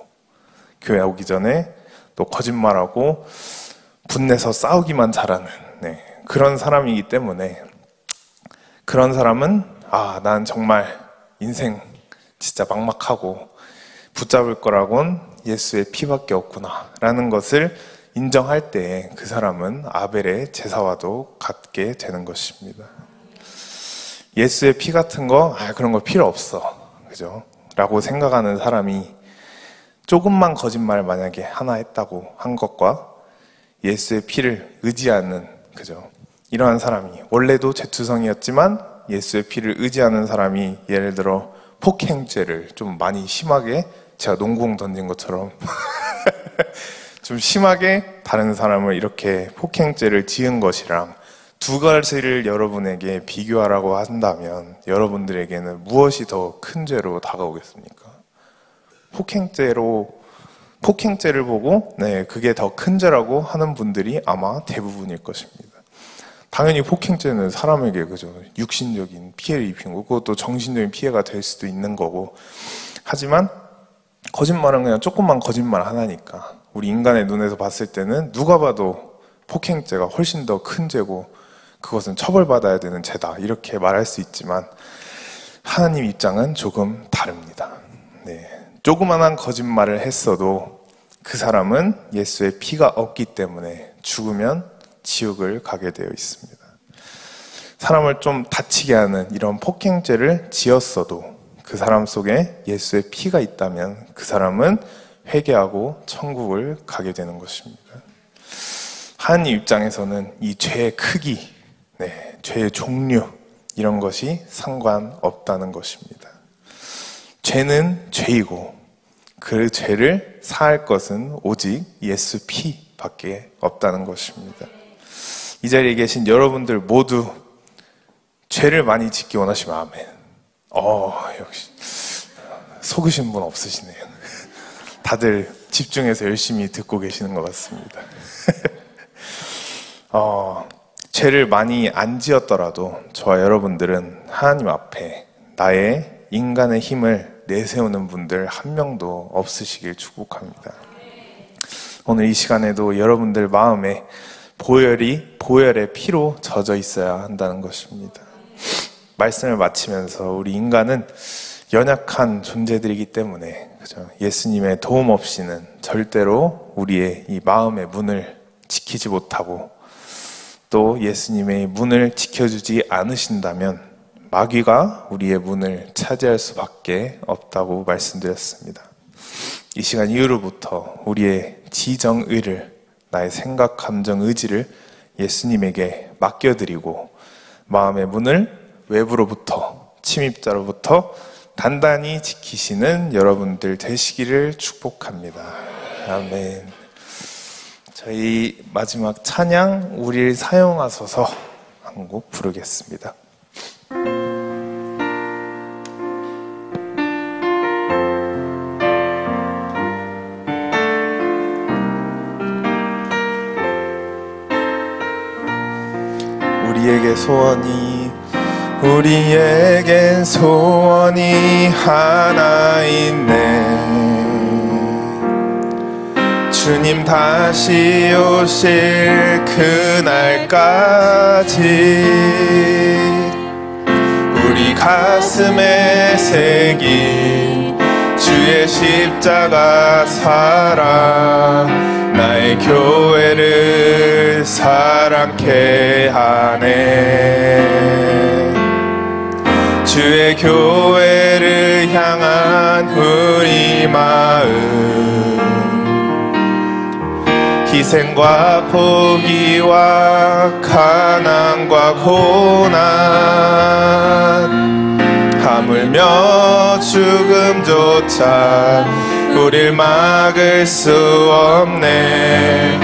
교회 오기 전에 또 거짓말하고 분내서 싸우기만 잘하는 그런 사람이기 때문에 그런 사람은 난 정말 인생 진짜 막막하고 붙잡을 거라곤 예수의 피밖에 없구나 라는 것을 인정할 때 그 사람은 아벨의 제사와도 같게 되는 것입니다. 예수의 피 같은 거 그런 거 필요 없어, 그죠? 라고 생각하는 사람이 조금만 거짓말 만약에 하나 했다고 한 것과 예수의 피를 의지하는, 그죠? 이러한 사람이 원래도 죄투성이었지만 예수의 피를 의지하는 사람이 예를 들어 폭행죄를 좀 많이 심하게, 제가 농구공 던진 것처럼 좀 심하게 다른 사람을 이렇게 폭행죄를 지은 것이랑 두 가지를 여러분에게 비교하라고 한다면 여러분들에게는 무엇이 더 큰 죄로 다가오겠습니까? 폭행죄를 보고 그게 더 큰 죄라고 하는 분들이 아마 대부분일 것입니다. 당연히 폭행죄는 사람에게, 그죠, 육신적인 피해를 입힌 거고 그것도 정신적인 피해가 될 수도 있는 거고, 하지만 거짓말은 그냥 조금만 거짓말 하나니까 우리 인간의 눈에서 봤을 때는 누가 봐도 폭행죄가 훨씬 더 큰 죄고 그것은 처벌받아야 되는 죄다 이렇게 말할 수 있지만 하나님 입장은 조금 다릅니다. 조그만한 거짓말을 했어도 그 사람은 예수의 피가 없기 때문에 죽으면 지옥을 가게 되어 있습니다. 사람을 좀 다치게 하는 이런 폭행죄를 지었어도 그 사람 속에 예수의 피가 있다면 그 사람은 회개하고 천국을 가게 되는 것입니다. 하나님 입장에서는 이 죄의 크기, 죄의 종류, 이런 것이 상관없다는 것입니다. 죄는 죄이고 그 죄를 사할 것은 오직 예수 피밖에 없다는 것입니다. 이 자리에 계신 여러분들 모두 죄를 많이 짓기 원하시면 아멘. 역시 속으신 분 없으시네요. 다들 집중해서 열심히 듣고 계시는 것 같습니다. 죄를 많이 안 지었더라도 저와 여러분들은 하나님 앞에 나의 인간의 힘을 내세우는 분들 한 명도 없으시길 축복합니다. 오늘 이 시간에도 여러분들 마음에 보혈의 피로 젖어 있어야 한다는 것입니다. 말씀을 마치면서 우리 인간은 연약한 존재들이기 때문에, 그죠? 예수님의 도움 없이는 절대로 우리의 이 마음의 문을 지키지 못하고 또 예수님의 문을 지켜주지 않으신다면 마귀가 우리의 문을 차지할 수밖에 없다고 말씀드렸습니다. 이 시간 이후로부터 우리의 지정의를, 나의 생각, 감정, 의지를 예수님에게 맡겨드리고 마음의 문을 외부로부터, 침입자로부터 단단히 지키시는 여러분들 되시기를 축복합니다. 아멘. 저희 마지막 찬양 우리를 사용하소서 한 곡 부르겠습니다. 우리에겐 소원이 하나 있네. 주님 다시 오실 그날까지 우리 가슴에 새긴 주의 십자가 사랑 나의 교회를 사랑케 하네. 주의 교회를 향한 우리 마음 희생과 포기와 가난과 고난 하물며 죽음조차 우릴 막을 수 없네.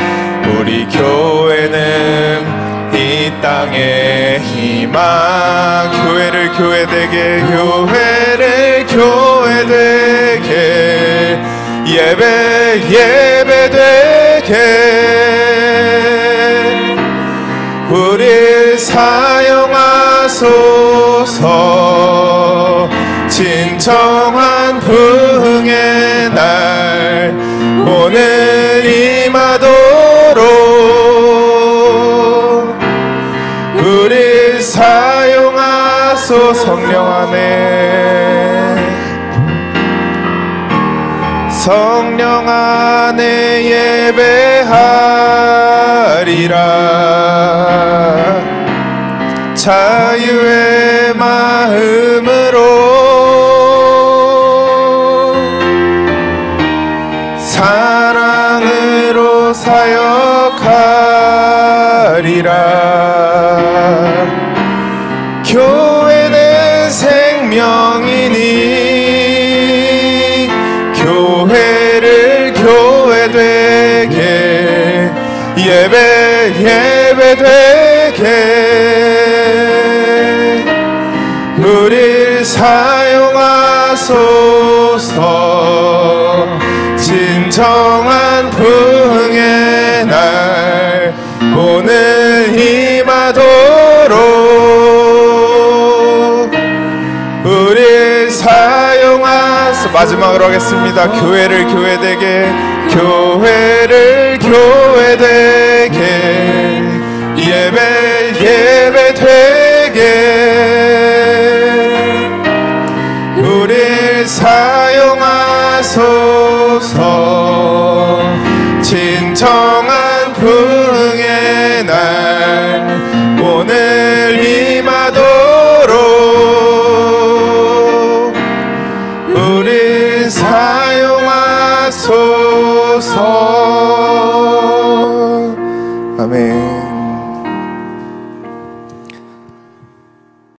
우리 교회는 이 땅의 희망 교회를 교회되게 예배되게 우릴 사용하소서. 진정한 부흥의 날 오늘 임하도록 우릴 사용하소서. 성령 안에 성령 안에 예배하리라. 자유의 마음으로 사랑으로 사역하리라. 교회는 생명이니 교회를 교회되게 예배되게 우릴 사용하소서. 진정한 부흥의 날 오늘 임하도록 우릴 사용하소서. 마지막으로 하겠습니다. 교회를 교회되게 교회를 교회되게 예배되게 우릴 사용하소서. 진정한 부흥의 날 오늘 임하도록 우릴 사용하소서. 아멘.